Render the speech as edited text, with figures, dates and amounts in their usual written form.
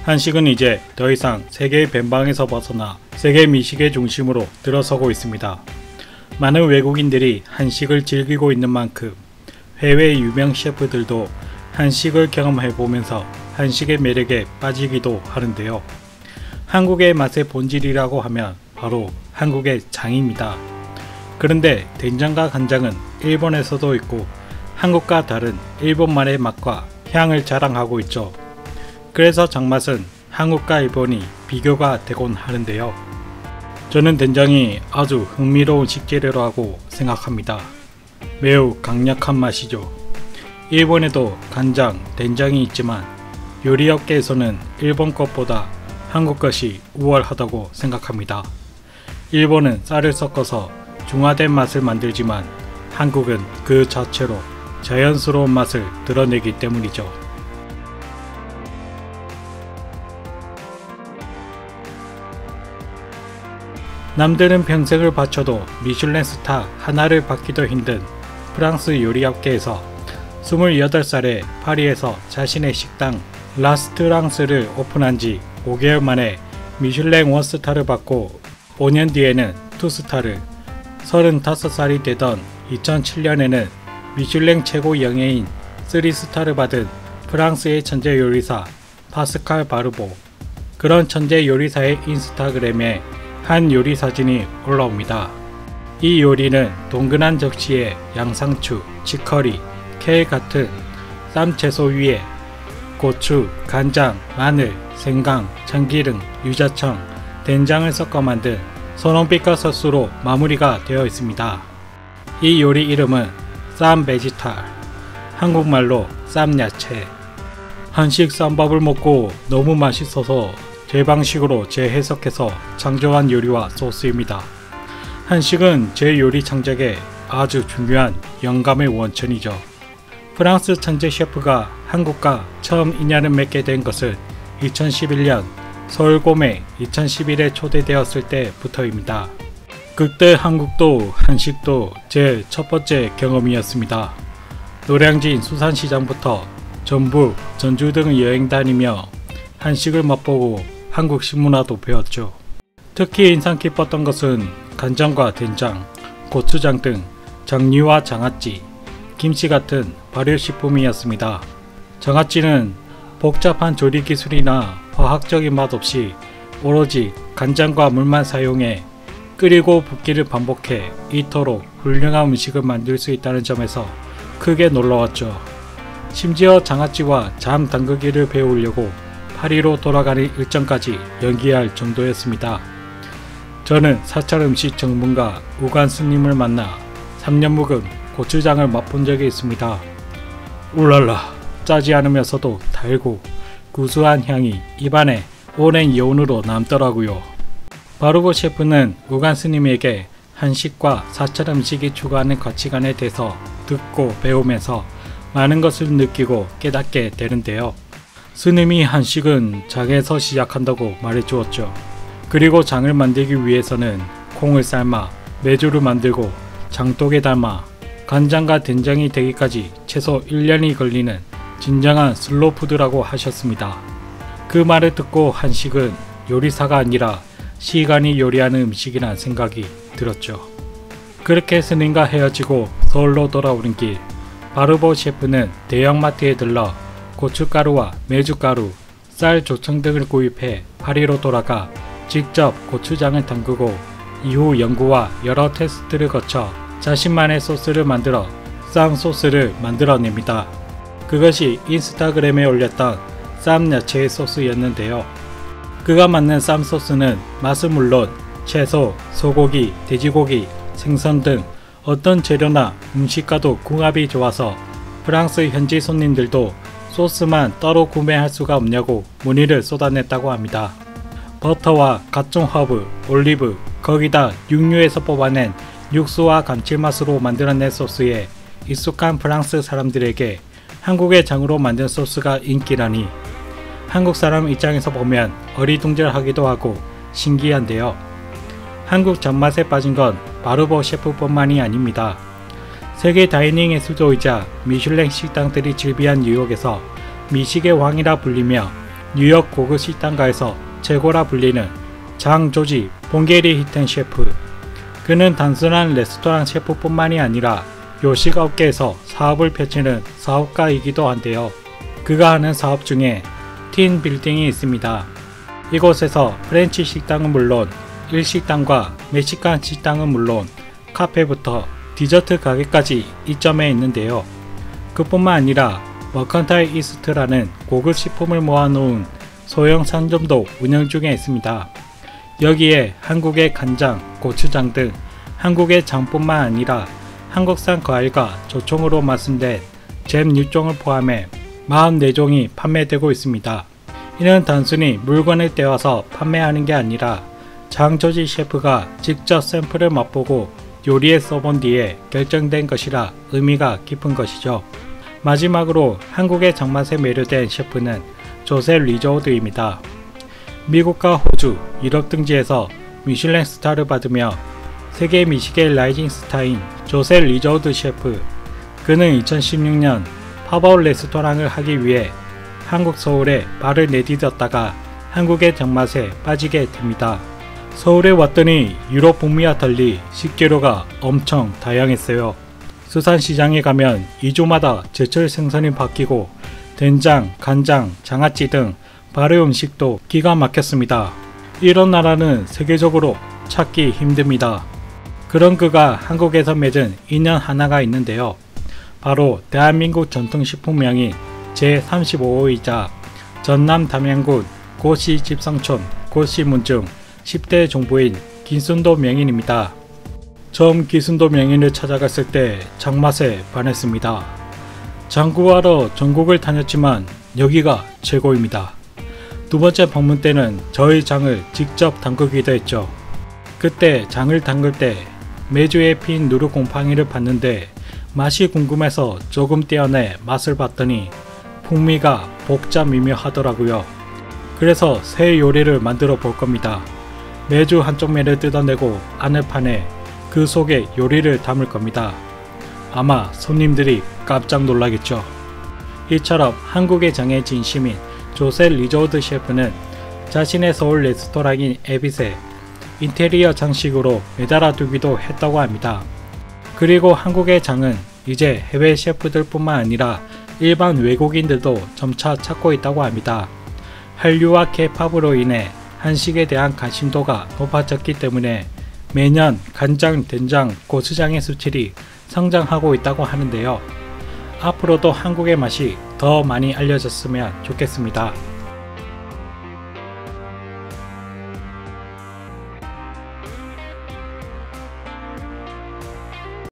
한식은 이제 더 이상 세계의 벤방에서 벗어나 세계 미식의 중심으로 들어서고 있습니다. 많은 외국인들이 한식을 즐기고 있는 만큼 해외 유명 셰프들도 한식을 경험해보면서 한식의 매력에 빠지기도 하는데요. 한국의 맛의 본질이라고 하면 바로 한국의 장입니다. 그런데 된장과 간장은 일본에서도 있고 한국과 다른 일본만의 맛과 향을 자랑하고 있죠. 그래서 장맛은 한국과 일본이 비교가 되곤 하는데요. 저는 된장이 아주 흥미로운 식재료라고 생각합니다. 매우 강력한 맛이죠. 일본에도 간장, 된장이 있지만 요리업계에서는 일본 것보다 한국 것이 우월하다고 생각합니다. 일본은 쌀을 섞어서 중화된 맛을 만들지만 한국은 그 자체로 자연스러운 맛을 드러내기 때문이죠. 남들은 평생을 바쳐도 미슐랭 스타 하나를 받기도 힘든 프랑스 요리업계에서 28살에 파리에서 자신의 식당 라스트랑스를 오픈한 지 5개월 만에 미슐랭 원스타를 받고 5년 뒤에는 투스타를, 35살이 되던 2007년에는 미슐랭 최고 영예인 3스타를 받은 프랑스의 천재 요리사 파스칼 바르보. 그런 천재 요리사의 인스타그램에 한 요리 사진이 올라옵니다. 이 요리는 동그란 접시에 양상추, 치커리, 케일 같은 쌈 채소 위에 고추, 간장, 마늘, 생강, 참기름, 유자청, 된장을 섞어 만든 선홍빛깔 소스로 마무리가 되어 있습니다. 이 요리 이름은 쌈 베지탈, 한국말로 쌈야채. 한식 쌈밥을 먹고 너무 맛있어서 제 방식으로 재해석해서 창조한 요리와 소스입니다. 한식은 제 요리 창작에 아주 중요한 영감의 원천이죠. 프랑스 천재 셰프가 한국과 처음 인연을 맺게 된 것은 2011년 서울곰에 2011에 초대되었을 때부터입니다. 그때 한국도 한식도 제 첫 번째 경험이었습니다. 노량진 수산시장부터 전북, 전주 등을 여행 다니며 한식을 맛보고 한국 식문화도 배웠죠. 특히 인상 깊었던 것은 간장과 된장, 고추장 등 장류와 장아찌, 김치 같은 발효식품이었습니다. 장아찌는 복잡한 조리 기술이나 화학적인 맛 없이 오로지 간장과 물만 사용해 끓이고 붓기를 반복해 이토록 훌륭한 음식을 만들 수 있다는 점에서 크게 놀라웠죠. 심지어 장아찌와 잠 담그기를 배우려고 파리로 돌아가는 일정까지 연기할 정도였습니다. 저는 사찰 음식 전문가 우간 스님을 만나 3년 묵은 고추장을 맛본 적이 있습니다. 울랄라, 짜지 않으면서도 달고 구수한 향이 입안에 오랜 여운으로 남더라고요. 바르보 셰프는 우간 스님에게 한식과 사찰 음식이 추구하는 가치관에 대해서 듣고 배우면서 많은 것을 느끼고 깨닫게 되는데요. 스님이 한식은 장에서 시작한다고 말해주었죠. 그리고 장을 만들기 위해서는 콩을 삶아 메주를 만들고 장독에 담아 간장과 된장이 되기까지 최소 1년이 걸리는 진정한 슬로푸드라고 하셨습니다. 그 말을 듣고 한식은 요리사가 아니라 시간이 요리하는 음식이란 생각이 들었죠. 그렇게 스님과 헤어지고 서울로 돌아오는 길, 바르보 셰프는 대형마트에 들러 고춧가루와 메주가루, 쌀 조청 등을 구입해 파리로 돌아가 직접 고추장을 담그고 이후 연구와 여러 테스트를 거쳐 자신만의 소스를 만들어 쌈 소스를 만들어냅니다. 그것이 인스타그램에 올렸던 쌈 야채 소스였는데요. 그가 만든 쌈 소스는 맛은 물론 채소, 소고기, 돼지고기, 생선 등 어떤 재료나 음식과도 궁합이 좋아서 프랑스 현지 손님들도 소스만 따로 구매할 수가 없냐고 문의를 쏟아냈다고 합니다. 버터와 각종 허브, 올리브, 거기다 육류에서 뽑아낸 육수와 감칠맛으로 만들어낸 소스에 익숙한 프랑스 사람들에게 한국의 장으로 만든 소스가 인기라니 한국 사람 입장에서 보면 어리둥절하기도 하고 신기한데요. 한국 잡맛에 빠진 건 바르보 셰프뿐만이 아닙니다. 세계 다이닝의 수도이자 미슐랭 식당들이 즐비한 뉴욕에서 미식의 왕이라 불리며 뉴욕 고급 식당가에서 최고라 불리는 장조지 봉게리 히튼 셰프. 그는 단순한 레스토랑 셰프뿐만이 아니라 요식 업계에서 사업을 펼치는 사업가이기도 한데요. 그가 하는 사업 중에 틴 빌딩이 있습니다. 이곳에서 프렌치 식당은 물론 일식당과 멕시칸 식당은 물론 카페부터 디저트 가게까지 이점에 있는데요. 그뿐만 아니라 머컨타일 이스트라는 고급 식품을 모아놓은 소형 상점도 운영 중에 있습니다. 여기에 한국의 간장, 고추장 등 한국의 장뿐만 아니라 한국산 과일과 조청으로 맛은 잼 6종을 포함해 44종이 판매되고 있습니다. 이는 단순히 물건을 떼와서 판매하는 게 아니라 장조지 셰프가 직접 샘플을 맛보고 요리에 써본 뒤에 결정된 것이라 의미가 깊은 것이죠. 마지막으로 한국의 장맛에 매료된 셰프는 조세 리조드입니다. 미국과 호주, 유럽 등지에서 미슐랭 스타를 받으며 세계 미식의 라이징 스타인 조세 리조드 셰프. 그는 2016년 팝업 레스토랑을 하기 위해 한국 서울에 발을 내디뎠다가 한국의 장맛에 빠지게 됩니다. 서울에 왔더니 유럽 북미와 달리 식재료가 엄청 다양했어요. 수산시장에 가면 2주마다 제철 생선이 바뀌고 된장, 간장, 장아찌 등 발효 음식도 기가 막혔습니다. 이런 나라는 세계적으로 찾기 힘듭니다. 그런 그가 한국에서 맺은 인연 하나가 있는데요. 바로 대한민국 전통식품명인 제35호이자 전남 담양군 고시 집성촌 고시 문중 10대 종부인 김순도 명인입니다. 처음 김순도 명인을 찾아갔을 때 장맛에 반했습니다. 장구하러 전국을 다녔지만 여기가 최고입니다. 두 번째 방문 때는 저희 장을 직접 담그기도 했죠. 그때 장을 담글 때 메주에 핀 누르곰팡이를 봤는데 맛이 궁금해서 조금 떼어내 맛을 봤더니 풍미가 복잡미묘하더라고요. 그래서 새 요리를 만들어 볼 겁니다. 메주 한쪽 면을 뜯어내고 안을 파내 그 속에 요리를 담을 겁니다. 아마 손님들이 깜짝 놀라겠죠. 이처럼 한국의 장의 진심인 조세 리조드 셰프는 자신의 서울 레스토랑인 에빗에 인테리어 장식으로 매달아 두기도 했다고 합니다. 그리고 한국의 장은 이제 해외 셰프들 뿐만 아니라 일반 외국인들도 점차 찾고 있다고 합니다. 한류와 케이팝으로 인해 한식에 대한 관심도가 높아졌기 때문에 매년 간장, 된장, 고추장의 수출이 성장하고 있다고 하는데요. 앞으로도 한국의 맛이 더 많이 알려졌으면 좋겠습니다.